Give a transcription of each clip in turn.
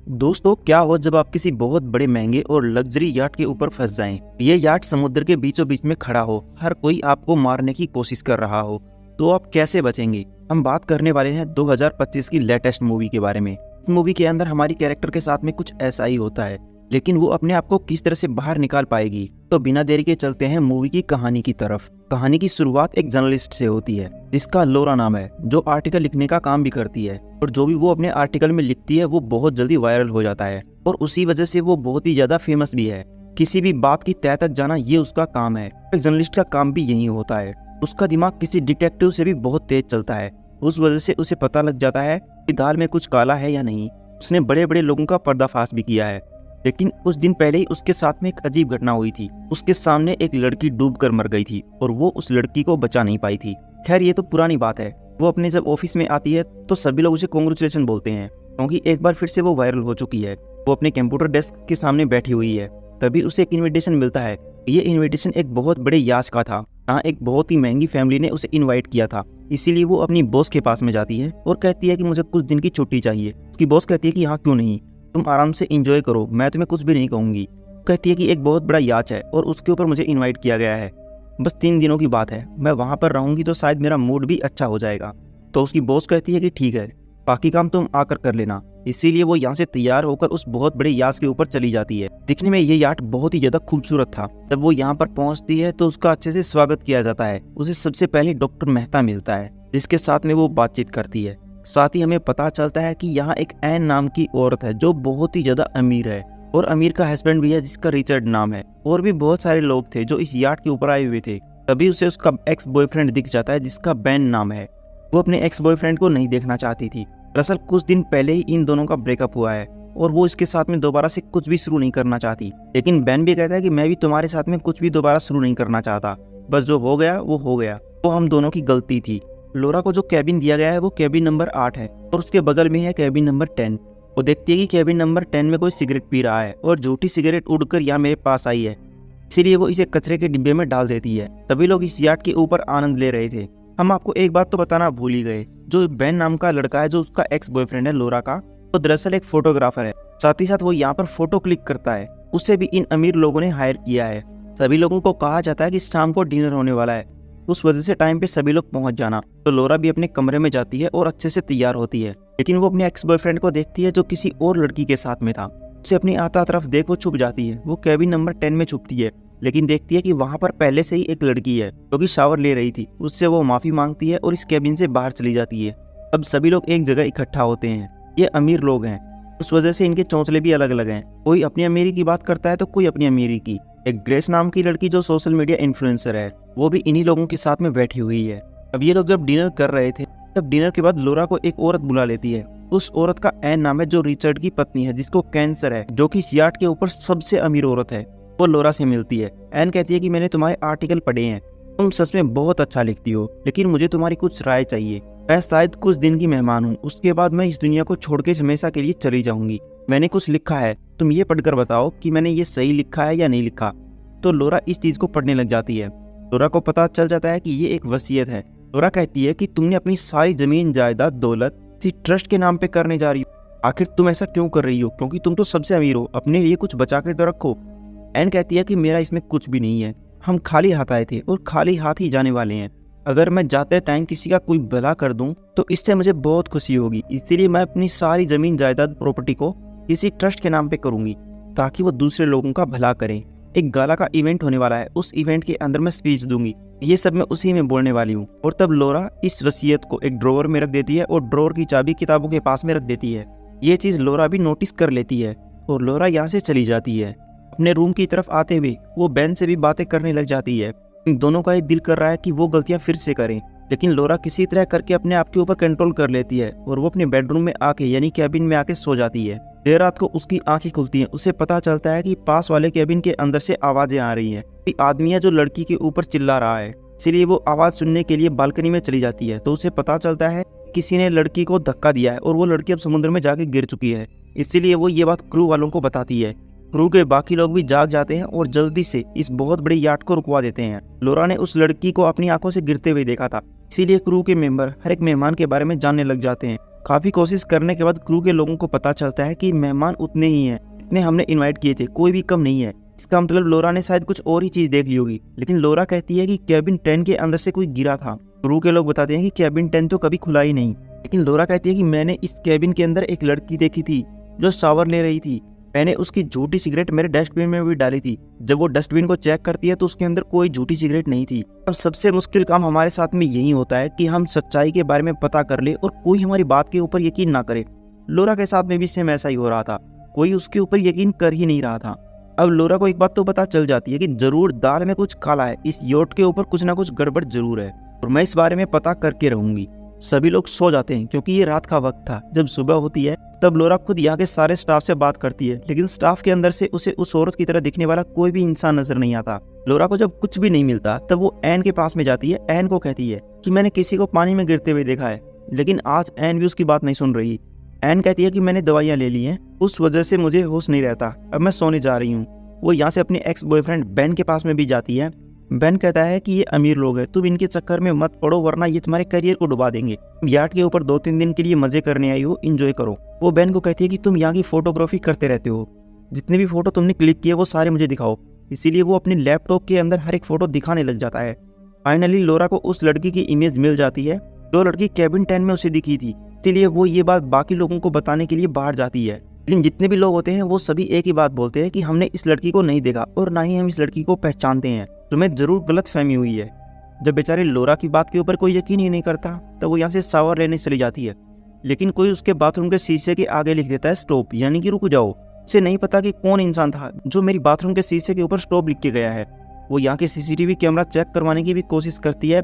दोस्तों, क्या हो जब आप किसी बहुत बड़े महंगे और लग्जरी याट के ऊपर फंस जाएं। ये याट समुद्र के बीचों बीच में खड़ा हो, हर कोई आपको मारने की कोशिश कर रहा हो, तो आप कैसे बचेंगे। हम बात करने वाले हैं 2025 की लेटेस्ट मूवी के बारे में। इस मूवी के अंदर हमारी कैरेक्टर के साथ में कुछ ऐसा ही होता है, लेकिन वो अपने आप को किस तरह से बाहर निकाल पाएगी। तो बिना देरी के चलते हैं मूवी की कहानी की तरफ। कहानी की शुरुआत एक जर्नलिस्ट से होती है जिसका लोरा नाम है, जो आर्टिकल लिखने का काम भी करती है, और जो भी वो अपने आर्टिकल में लिखती है वो बहुत जल्दी वायरल हो जाता है और उसी वजह से वो बहुत ही ज्यादा फेमस भी है। किसी भी बात की तह तक जाना ये उसका काम है। एक जर्नलिस्ट का काम भी यही होता है। उसका दिमाग किसी डिटेक्टिव से भी बहुत तेज चलता है। उस वजह से उसे पता लग जाता है कि दाल में कुछ काला है या नहीं। उसने बड़े बड़े लोगों का पर्दाफाश भी किया है, लेकिन कुछ दिन पहले ही उसके साथ में एक अजीब घटना हुई थी। उसके सामने एक लड़की डूबकर मर गई थी और वो उस लड़की को बचा नहीं पाई थी। खैर, ये तो पुरानी बात है। वो अपने जब ऑफिस में आती है तो सभी लोग उसे कांग्रेचुलेशन बोलते हैं, क्योंकि एक बार फिर से वो वायरल हो चुकी है। वो अपने कंप्यूटर डेस्क के सामने बैठी हुई है। तभी उसे एक इनविटेशन मिलता है। ये इनविटेशन एक बहुत बड़े याच का था, जहाँ एक बहुत ही महंगी फैमिली ने उसे इनवाइट किया था। इसीलिए वो अपनी बॉस के पास में जाती है और कहती है कि मुझे कुछ दिन की छुट्टी चाहिए। उसकी बॉस कहती है कि हाँ, क्यों नहीं, तुम आराम से एंजॉय करो, मैं तुम्हें कुछ भी नहीं कहूंगी। कहती है कि एक बहुत बड़ा याच है और उसके ऊपर मुझे इनवाइट किया गया है। बस 3 दिनों की बात है, मैं वहां पर रहूंगी तो शायद मेरा मूड भी अच्छा हो जाएगा। तो उसकी बॉस कहती है कि ठीक है, बाकी काम तुम आकर कर लेना। इसीलिए वो यहाँ से तैयार होकर उस बहुत बड़े याच के ऊपर चली जाती है। दिखने में ये याट बहुत ही ज्यादा खूबसूरत था। जब वो यहाँ पर पहुंचती है तो उसका अच्छे से स्वागत किया जाता है। उसे सबसे पहले डॉक्टर मेहता मिलता है, जिसके साथ में वो बातचीत करती है। साथ ही हमें पता चलता है कि यहाँ एक एन नाम की औरत है जो बहुत ही ज्यादा अमीर है, और अमीर का हस्बैंड भी है जिसका रिचर्ड नाम है। और भी बहुत सारे लोग थे जो इस याट के ऊपर आए हुए थे। तभी उसे उसका एक्स बॉयफ्रेंड दिख जाता है जिसका बेन नाम है। वो अपने एक्स बॉयफ्रेंड को नहीं देखना चाहती थी। दरअसल कुछ दिन पहले ही इन दोनों का ब्रेकअप हुआ है और वो इसके साथ में दोबारा से कुछ भी शुरू नहीं करना चाहती। लेकिन बेन भी कहता है कि मैं भी तुम्हारे साथ में कुछ भी दोबारा शुरू नहीं करना चाहता, बस जो हो गया वो हो गया, वो हम दोनों की गलती थी। लोरा को जो कैबिन दिया गया है वो कैबिन नंबर 8 है और उसके बगल में है कैबिन नंबर 10। वो देखती है कि कैबिन नंबर 10 में कोई सिगरेट पी रहा है और झूठी सिगरेट उड़कर यहाँ मेरे पास आई है, इसीलिए वो इसे कचरे के डिब्बे में डाल देती है। तभी लोग इस याट के ऊपर आनंद ले रहे थे। हम आपको एक बात तो बताना भूल ही गए, जो बेन नाम का लड़का है जो उसका एक्स बॉयफ्रेंड है लोरा का, वो दरअसल एक फोटोग्राफर है। साथ ही साथ वो यहाँ पर फोटो क्लिक करता है। उसे भी इन अमीर लोगों ने हायर किया है। सभी लोगों को कहा जाता है कि शाम को डिनर होने वाला है, उस वजह से टाइम पे सभी लोग पहुंच जाना। तो लोरा भी अपने कमरे में जाती है और अच्छे से तैयार होती है, लेकिन वो अपने एक्स बॉयफ्रेंड को देखती है जो किसी और लड़की के साथ में था। उसे अपनी आता तरफ देख वो छुप जाती है। वो कैबिन नंबर 10 में छुपती है, लेकिन देखती है कि वहां पर पहले से ही एक लड़की है जो कि शावर ले रही थी। उससे वो माफी मांगती है और इस कैबिन से बाहर चली जाती है। अब सभी लोग एक जगह इकट्ठा होते हैं। ये अमीर लोग हैं, उस वजह से इनके चौंचले भी अलग अलग हैं। कोई अपनी अमीरी की बात करता है तो कोई अपनी अमीरी की। एक ग्रेस नाम की लड़की जो सोशल मीडिया इन्फ्लुएंसर है, वो भी इन्हीं लोगों के साथ में बैठी हुई है। अब ये लोग जब डिनर कर रहे थे, तब डिनर के बाद लोरा को एक औरत बुला लेती है। उस औरत का एन नाम है, जो रिचर्ड की पत्नी है, जिसको कैंसर है, जो कि याट के ऊपर सबसे अमीर औरत है। वो लोरा से मिलती है। एन कहती है कि मैंने तुम्हारे आर्टिकल पढ़े हैं, तुम सच में बहुत अच्छा लिखती हो, लेकिन मुझे तुम्हारी कुछ राय चाहिए। मैं शायद कुछ दिन की मेहमान हूँ, उसके बाद मैं इस दुनिया को छोड़ के हमेशा के लिए चली जाऊंगी। मैंने कुछ लिखा है, तुम ये पढ़कर बताओ कि मैंने ये सही लिखा है या नहीं लिखा। तो लोरा इस चीज को पढ़ने लग जाती है। लोरा को पता चल जाता है कि ये एक वसीयत है। लोरा कहती है कि तुमने अपनी सारी जमीन जायदाद दौलत किसी ट्रस्ट के नाम पे करने जा रही हो। आखिर तुम ऐसा क्यों कर रही हो, क्योंकि तुम तो सबसे अमीर हो, अपने लिए कुछ बचा के तो रखो। एन कहती है कि मेरा इसमें कुछ भी नहीं है, हम खाली हाथ आए थे और खाली हाथ ही जाने वाले हैं। अगर मैं जाते टाइम किसी का कोई भला कर दूं तो इससे मुझे बहुत खुशी होगी, इसीलिए मैं अपनी सारी जमीन जायदाद प्रॉपर्टी को किसी ट्रस्ट के नाम पे करूंगी, ताकि वो दूसरे लोगों का भला करें। एक गाला का इवेंट होने वाला है, उस इवेंट के अंदर मैं स्पीच दूंगी, ये सब मैं उसी में बोलने वाली हूँ। और तब लोरा इस वसीयत को एक ड्रॉवर में रख देती है और ड्रॉवर की चाबी किताबों के पास में रख देती है। ये चीज लोरा भी नोटिस कर लेती है और लोरा यहाँ से चली जाती है। अपने रूम की तरफ आते हुए वो बेन से भी बातें करने लग जाती है। इन दोनों का ही दिल कर रहा है कि वो गलतियां फिर से करें, लेकिन लोरा किसी तरह करके अपने आप के ऊपर कंट्रोल कर लेती है और वो अपने बेडरूम में आके यानी कैबिन में आके सो जाती है। देर रात को उसकी आंखें खुलती हैं। उसे पता चलता है कि पास वाले कैबिन के अंदर से आवाजें आ रही हैं। कोई आदमी है जो लड़की के ऊपर चिल्ला रहा है, इसीलिए वो आवाज सुनने के लिए बालकनी में चली जाती है। तो उसे पता चलता है किसी ने लड़की को धक्का दिया है और वो लड़की अब समुद्र में जाके गिर चुकी है। इसीलिए वो ये बात क्रू वालों को बताती है। क्रू के बाकी लोग भी जाग जाते हैं और जल्दी से इस बहुत बड़े याट को रुकवा देते हैं। लोरा ने उस लड़की को अपनी आंखों से गिरते हुए देखा था, इसीलिए क्रू के मेंबर हर एक मेहमान के बारे में जानने लग जाते हैं काफी कोशिश करने के बाद क्रू के लोगों को पता चलता है कि मेहमान उतने ही हैं इतने हमने इनवाइट किए थे, कोई भी कम नहीं है। इसका मतलब लोरा ने शायद कुछ और ही चीज देख ली होगी। लेकिन लोरा कहती है कि केबिन 10 के अंदर से कोई गिरा था। क्रू के लोग बताते हैं कि केबिन 10 तो कभी खुला ही नहीं। लेकिन लोरा कहती है कि मैंने इस केबिन के अंदर एक लड़की देखी थी जो शावर ले रही थी। मैंने उसकी झूठी सिगरेट मेरे डस्टबिन में भी डाली थी। जब वो डस्टबिन को चेक करती है तो उसके अंदर कोई झूठी सिगरेट नहीं थी। अब सबसे मुश्किल काम हमारे साथ में यही होता है कि हम सच्चाई के बारे में पता कर ले और कोई हमारी बात के ऊपर यकीन ना करे। लोरा के साथ में भी सेम ऐसा ही हो रहा था, कोई उसके ऊपर यकीन कर ही नहीं रहा था। अब लोरा को एक बात तो पता चल जाती है कि जरूर दाल में कुछ काला है, इस योट के ऊपर कुछ ना कुछ गड़बड़ जरूर है और मैं इस बारे में पता करके रहूंगी। सभी लोग सो जाते हैं क्योंकि ये रात का वक्त था। जब सुबह होती है तब लोरा खुद यहाँ के सारे स्टाफ से बात करती है, लेकिन स्टाफ के अंदर से उसे उस औरत की तरह दिखने वाला कोई भी इंसान नजर नहीं आता। लोरा को जब कुछ भी नहीं मिलता तब वो एन के पास में जाती है। एन को कहती है कि मैंने किसी को पानी में गिरते हुए देखा है, लेकिन आज एन भी उसकी बात नहीं सुन रही। एन कहती है कि मैंने दवाइयाँ ले ली हैं, उस वजह से मुझे होश नहीं रहता, अब मैं सोने जा रही हूँ। वो यहाँ से अपने एक्स बॉयफ्रेंड बेन के पास में भी जाती है। बेन कहता है कि ये अमीर लोग हैं, तुम इनके चक्कर में मत पड़ो वरना ये तुम्हारे करियर को डुबा देंगे। यार्ड के ऊपर 2-3 दिन के लिए मजे करने आई हो, एंजॉय करो। वो बेन को कहती है कि तुम यहाँ की फोटोग्राफी करते रहते हो, जितने भी फोटो तुमने क्लिक किए वो सारे मुझे दिखाओ। इसीलिए वो अपने लैपटॉप के अंदर हर एक फोटो दिखाने लग जाता है। फाइनली लोरा को उस लड़की की इमेज मिल जाती है जो लड़की केबिन 10 में उसे दिखी थी। इसीलिए वो ये बात बाकी लोगों को बताने के लिए बाहर जाती है। लेकिन जितने भी लोग होते हैं वो सभी एक ही बात बोलते हैं कि हमने इस लड़की को नहीं देखा और ना ही हम इस लड़की को पहचानते हैं, तुम्हें जरूर गलत फहमी हुई है। जब बेचारे लोरा की बात के ऊपर कोई यकीन ही नहीं करता तब वो यहाँ से शावर लेने चली जाती है। लेकिन कोई उसके बाथरूम के शीशे के आगे लिख देता है स्टॉप, यानी कि रुक जाओ। उसे नहीं पता कि कौन इंसान था जो मेरी बाथरूम के शीशे के ऊपर स्टॉप लिख के गया है। वो यहाँ के सीसीटीवी कैमरा चेक करवाने की भी कोशिश करती है,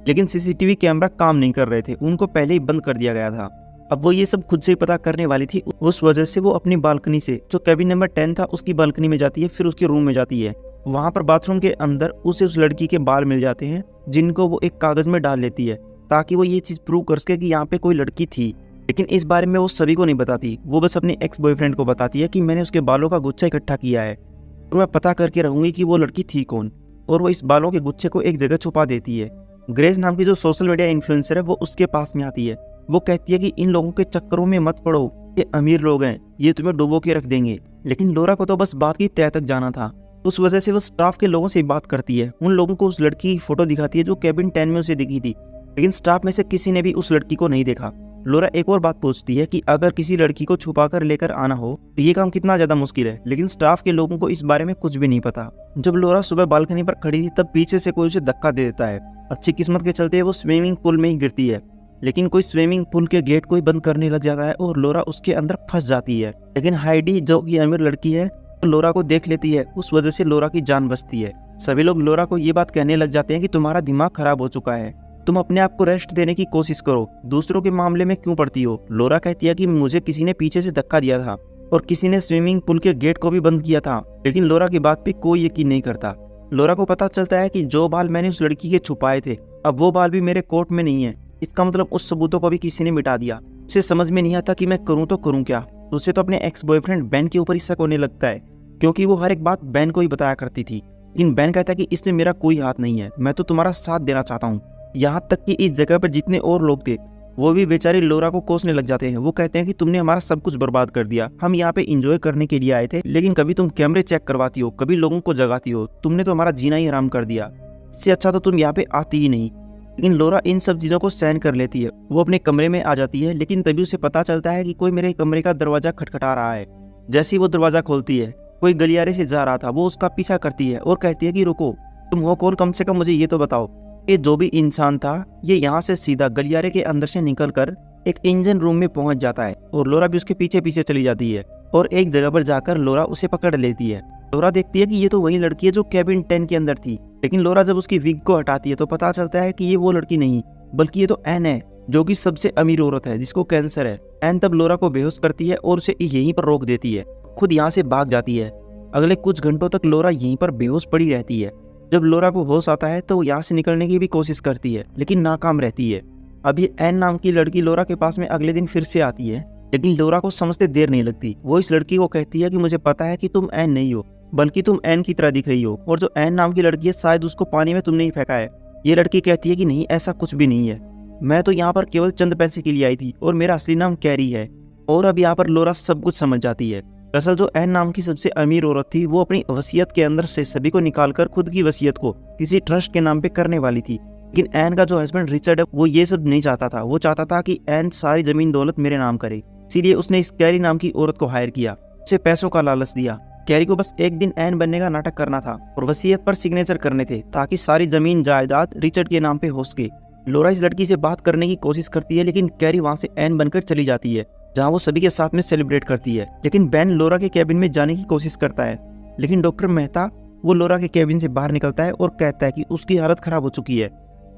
लेकिन सीसीटीवी कैमरा काम नहीं कर रहे थे, उनको पहले ही बंद कर दिया गया था। अब वो ये सब खुद से ही पता करने वाली थी, उस वजह से वो अपनी बालकनी से, जो केबिन नंबर 10 था उसकी बालकनी में जाती है, फिर उसके रूम में जाती है। वहाँ पर बाथरूम के अंदर उसे उस लड़की के बाल मिल जाते हैं जिनको वो एक कागज में डाल लेती है ताकि वो ये चीज प्रूव कर सके कि यहाँ पे कोई लड़की थी। लेकिन इस बारे में वो सभी को नहीं बताती, वो बस अपने एक्स बॉयफ्रेंड को बताती है कि मैंने उसके बालों का गुच्छा इकट्ठा किया है और मैं पता करके रहूंगी कि वो लड़की थी कौन। और वो इस बालों के गुच्छे को एक जगह छुपा देती है। ग्रेस नाम की जो सोशल मीडिया इन्फ्लुएंसर है वो उसके पास में आती है। वो कहती है कि इन लोगों के चक्करों में मत पड़ो, ये अमीर लोग हैं, ये तुम्हें डुबो के रख देंगे। लेकिन लोरा को तो बस बात की तह तक जाना था, उस वजह से वो स्टाफ के लोगों से बात करती है। उन लोगों को उस लड़की की फोटो दिखाती है जो केबिन 10 में उसे दिखी थी, लेकिन स्टाफ में से किसी ने भी उस लड़की को नहीं देखा। लोरा एक और बात पूछती है कि अगर किसी लड़की को छुपा कर लेकर आना हो तो ये काम कितना ज्यादा मुश्किल है, लेकिन स्टाफ के लोगों को इस बारे में कुछ भी नहीं पता। जब लोरा सुबह बालकनी पर खड़ी थी तब पीछे से कोई उसे धक्का दे देता है। अच्छी किस्मत के चलते वो स्विमिंग पूल में ही गिरती है, लेकिन कोई स्विमिंग पूल के गेट को ही बंद करने लग जाता है और लोरा उसके अंदर फंस जाती है। लेकिन हाइडी जो कि अमीर लड़की है तो लोरा को देख लेती है, उस वजह से लोरा की जान बचती है। सभी लोग लोरा को ये बात कहने लग जाते हैं कि तुम्हारा दिमाग खराब हो चुका है, तुम अपने आप को रेस्ट देने की कोशिश करो, दूसरों के मामले में क्यों पड़ती हो। लोरा कहती है कि मुझे किसी ने पीछे से धक्का दिया था और किसी ने स्विमिंग पूल के गेट को भी बंद किया था, लेकिन लोरा की बात पे कोई यकीन नहीं करता। लोरा को पता चलता है कि जो बाल मैंने उस लड़की के छुपाए थे अब वो बाल भी मेरे कोट में नहीं है, इसका मतलब उस सबूतों को भी किसी ने मिटा दिया। उसे समझ में नहीं आता कि मैं करूँ तो करूँ क्या। उसे तो अपने एक्स बॉयफ्रेंड बेन के ऊपर ही शक होने लगता है क्योंकि वो हर एक बात बेन को ही बताया करती थी। लेकिन बेन कहता है कि इसमें मेरा कोई हाथ नहीं है, मैं तो तुम्हारा साथ देना चाहता हूँ। यहाँ तक कि इस जगह पर जितने और लोग थे वो भी बेचारे लोरा को कोसने लग जाते हैं। वो कहते हैं कि तुमने हमारा सब कुछ बर्बाद कर दिया, हम यहाँ पे एंजॉय करने के लिए आए थे, लेकिन कभी तुम कैमरे चेक करवाती हो, कभी लोगों को जगाती हो, तुमने तो हमारा जीना ही हराम कर दिया, इससे अच्छा तो तुम यहाँ पे आती ही नहीं। लेकिन लोरा इन सब चीजों को सहन कर लेती है। वो अपने कमरे में आ जाती है, लेकिन तभी उसे पता चलता है कि कोई मेरे कमरे का दरवाजा खटखटा रहा है। जैसे ही वो दरवाजा खोलती है कोई गलियारे से जा रहा था, वो उसका पीछा करती है और कहती है कि रुको, तुम हो कौन, कम से कम मुझे ये तो बताओ। ये जो भी इंसान था ये यहाँ से सीधा गलियारे के अंदर से निकलकर एक इंजन रूम में पहुंच जाता है और लोरा भी उसके पीछे पीछे चली जाती है और एक जगह पर जाकर लोरा उसे पकड़ लेती है। लोरा देखती है कि ये तो वही लड़की है जो केबिन 10 के अंदर थी, लेकिन लोरा जब उसकी विग को हटाती है तो पता चलता है कि ये वो लड़की नहीं बल्कि ये तो एन है, जो कि सबसे अमीर औरत है जिसको कैंसर है। एन तब लोरा को बेहोश करती है और उसे यहीं पर रोक देती है, खुद यहाँ से भाग जाती है। अगले कुछ घंटों तक लोरा यहीं पर बेहोश पड़ी रहती है। जब लोरा को होश आता है तो वो यहाँ से निकलने की भी कोशिश करती है, लेकिन नाकाम रहती है। अभी एन नाम की लड़की लोरा के पास में अगले दिन फिर से आती है, लेकिन लोरा को समझते देर नहीं लगती। वो इस लड़की को कहती है कि मुझे पता है कि तुम एन नहीं हो, बल्कि तुम एन की तरह दिख रही हो, और जो एन नाम की लड़की है शायद उसको पानी में तुमने ही फेंका है। ये लड़की कहती है कि नहीं, ऐसा कुछ भी नहीं है। मैं तो यहाँ पर केवल चंद पैसे के लिए आई थी और मेरा असली नाम कैरी है। और अब यहाँ पर लोरा सब कुछ समझ जाती है। दरअसल जो एन नाम की सबसे अमीर औरत थी वो अपनी वसीयत के अंदर से सभी को निकालकर खुद की वसीयत को किसी ट्रस्ट के नाम पे करने वाली थी। लेकिन एन का जो हस्बैंड रिचर्ड है वो ये सब नहीं चाहता था। वो चाहता था कि एन सारी जमीन दौलत मेरे नाम करे। इसीलिए उसने इस कैरी नाम की औरत को हायर किया, उसे पैसों का लालच दिया। कैरी को बस एक दिन एन बनने का नाटक करना था और वसीयत पर सिग्नेचर करने थे ताकि सारी जमीन जायदाद रिचर्ड के नाम पे हो सके। लोरा इस लड़की से बात करने की कोशिश करती है लेकिन कैरी वहाँ से एन बनकर चली जाती है, जहाँ वो सभी के साथ में सेलिब्रेट करती है। लेकिन बेन लोरा के कैबिन में जाने की कोशिश करता है, लेकिन डॉक्टर मेहता वो लोरा के कैबिन से बाहर निकलता है और कहता है कि उसकी हालत खराब हो चुकी है,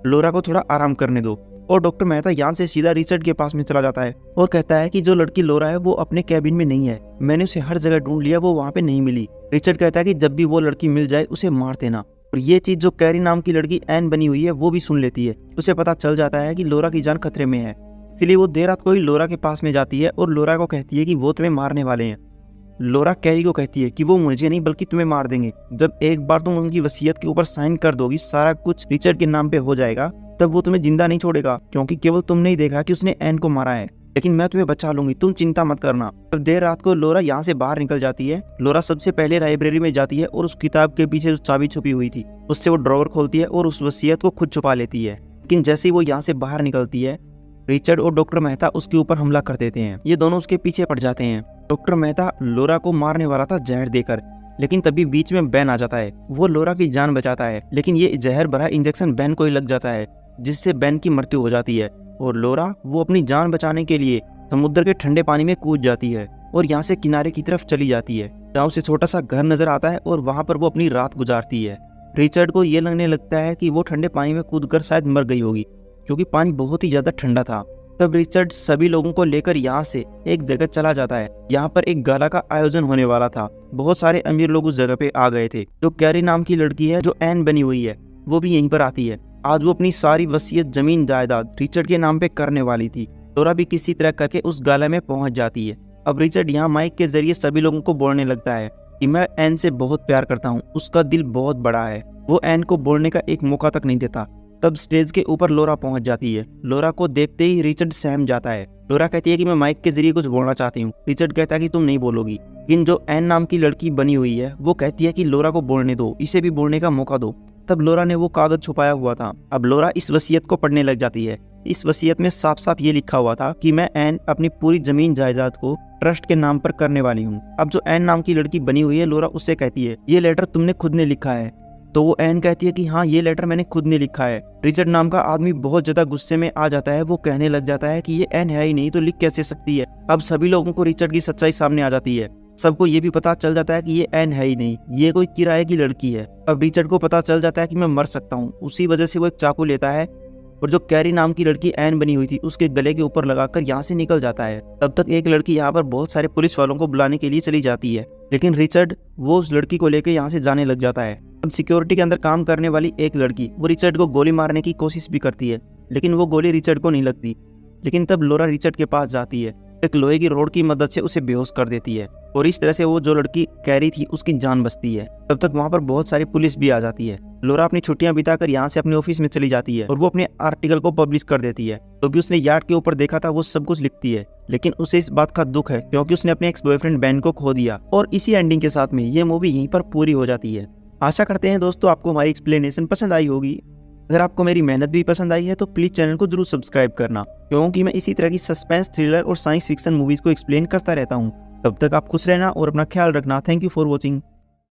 लोरा को थोड़ा आराम करने दो। और डॉक्टर मेहता यहाँ से सीधा रिचर्ड के पास में चला जाता है और कहता है कि जो लड़की लोरा है वो अपने कैबिन में नहीं है, मैंने उसे हर जगह ढूंढ लिया, वो वहाँ पे नहीं मिली। रिचर्ड कहता है कि जब भी वो लड़की मिल जाए उसे मार देना। और ये चीज जो कैरी नाम की लड़की एन बनी हुई है वो भी सुन लेती है। उसे पता चल जाता है कि लोरा की जान खतरे में है, इसलिए वो देर रात को ही लोरा के पास में जाती है और लोरा को कहती है कि वो तुम्हें मारने वाले हैं। लोरा कैरी को कहती है कि वो मुझे नहीं बल्कि तुम्हें मार देंगे। जब एक बार तुम उनकी वसीयत के ऊपर साइन कर दोगी, सारा कुछ रिचर्ड के नाम पे हो जाएगा, तब वो तुम्हें जिंदा नहीं छोड़ेगा, क्योंकि केवल तुमने ही देखा कि उसने एन को मारा है। लेकिन मैं तुम्हें बचा लूंगी, तुम चिंता मत करना। तब देर रात को लोरा यहाँ से बाहर निकल जाती है। लोरा सबसे पहले लाइब्रेरी में जाती है और उस किताब के पीछे जो चाबी छुपी हुई थी उससे वो ड्रॉवर खोलती है और उस वसीयत को खुद छुपा लेती है। लेकिन जैसे ही वो यहाँ से बाहर निकलती है, रिचर्ड और डॉक्टर मेहता उसके ऊपर हमला कर देते हैं। ये दोनों उसके पीछे पड़ जाते हैं। डॉक्टर मेहता लोरा को मारने वाला था जहर देकर, लेकिन तभी बीच में बेन आ जाता है। वो लोरा की जान बचाता है, लेकिन ये जहर भरा इंजेक्शन बेन को ही लग जाता है, जिससे बेन की मृत्यु हो जाती है। और लोरा वो अपनी जान बचाने के लिए समुद्र के ठंडे पानी में कूद जाती है और यहाँ से किनारे की तरफ चली जाती है, जहाँ उसे छोटा सा घर नजर आता है और वहाँ पर वो अपनी रात गुजारती है। रिचर्ड को ये लगने लगता है कि वो ठंडे पानी में कूदकर शायद मर गई होगी, क्योंकि पानी बहुत ही ज्यादा ठंडा था। तब रिचर्ड सभी लोगों को लेकर यहाँ से एक जगह चला जाता है, यहाँ पर एक गाला का आयोजन होने वाला था। बहुत सारे अमीर लोग उस जगह पे आ गए थे। जो कैरी नाम की लड़की है जो एन बनी हुई है वो भी यहीं पर आती है। आज वो अपनी सारी वसीयत जमीन जायदाद रिचर्ड के नाम पे करने वाली थी। लोरा भी किसी तरह करके उस गाला में पहुंच जाती है। अब रिचर्ड यहाँ माइक के जरिए सभी लोगों को बोलने लगता है कि मैं एन से बहुत प्यार करता हूँ, उसका दिल बहुत बड़ा है। वो एन को बोलने का एक मौका तक नहीं देता। तब स्टेज के ऊपर लोरा पहुंच जाती है। लोरा को देखते ही रिचर्ड सहम जाता है। लोरा कहती है कि मैं माइक के जरिए कुछ बोलना चाहती हूँ। रिचर्ड कहता है कि तुम नहीं बोलोगी। लेकिन जो एन नाम की लड़की बनी हुई है वो कहती है कि लोरा को बोलने दो, इसे भी बोलने का मौका दो। तब लोरा ने वो कागज छुपाया हुआ था। अब लोरा इस वसीयत को पढ़ने लग जाती है। इस वसीयत में साफ साफ ये लिखा हुआ था कि मैं एन अपनी पूरी जमीन जायदाद को ट्रस्ट के नाम पर करने वाली हूँ। अब जो एन नाम की लड़की बनी हुई है लोरा उससे कहती है ये लेटर तुमने खुद ने लिखा है। तो वो एन कहती है कि हाँ ये लेटर मैंने खुद ने लिखा है। रिचर्ड नाम का आदमी बहुत ज्यादा गुस्से में आ जाता है। वो कहने लग जाता है कि ये एन है ही नहीं तो लिख कैसे सकती है। अब सभी लोगों को रिचर्ड की सच्चाई सामने आ जाती है। सबको ये भी पता चल जाता है कि ये एन है ही नहीं, ये कोई किराए की लड़की है। अब रिचर्ड को पता चल जाता है कि मैं मर सकता हूँ। उसी वजह से वो एक चाकू लेता है और जो कैरी नाम की लड़की एन बनी हुई थी उसके गले के ऊपर लगाकर यहाँ से निकल जाता है। तब तक एक लड़की यहाँ पर बहुत सारे पुलिस वालों को बुलाने के लिए चली जाती है, लेकिन रिचर्ड वो उस लड़की को लेकर यहाँ से जाने लग जाता है। अब सिक्योरिटी के अंदर काम करने वाली एक लड़की वो रिचर्ड को गोली मारने की कोशिश भी करती है, लेकिन वो गोली रिचर्ड को नहीं लगती। लेकिन तब लोरा रिचर्ड के पास जाती है, एक लोहे की रोड की मदद से उसे बेहोश कर देती है और इस तरह से वो जो लड़की कैरी थी उसकी जान बचती है। तब तक वहाँ पर बहुत सारी पुलिस भी आ जाती है। लोरा अपनी छुट्टियां बिताकर यहाँ से अपने ऑफिस में चली जाती है और वो अपने आर्टिकल को पब्लिश कर देती है। तो भी उसने यार्ड के ऊपर देखा था वो सब कुछ लिखती है, लेकिन उसे इस बात का दुख है क्योंकि उसने अपने एक्स बॉयफ्रेंड बेन को खो दिया। और इसी एंडिंग के साथ में ये मूवी यहीं पर पूरी हो जाती है। आशा करते हैं दोस्तों आपको हमारी एक्सप्लेनेशन पसंद आई होगी। अगर आपको मेरी मेहनत भी पसंद आई है तो प्लीज चैनल को जरूर सब्सक्राइब करना, क्योंकि मैं इसी तरह की सस्पेंस, थ्रिलर और साइंस फिक्शन मूवीज को एक्सप्लेन करता रहता हूँ। तब तक आप खुश रहना और अपना ख्याल रखना। Thank you for watching.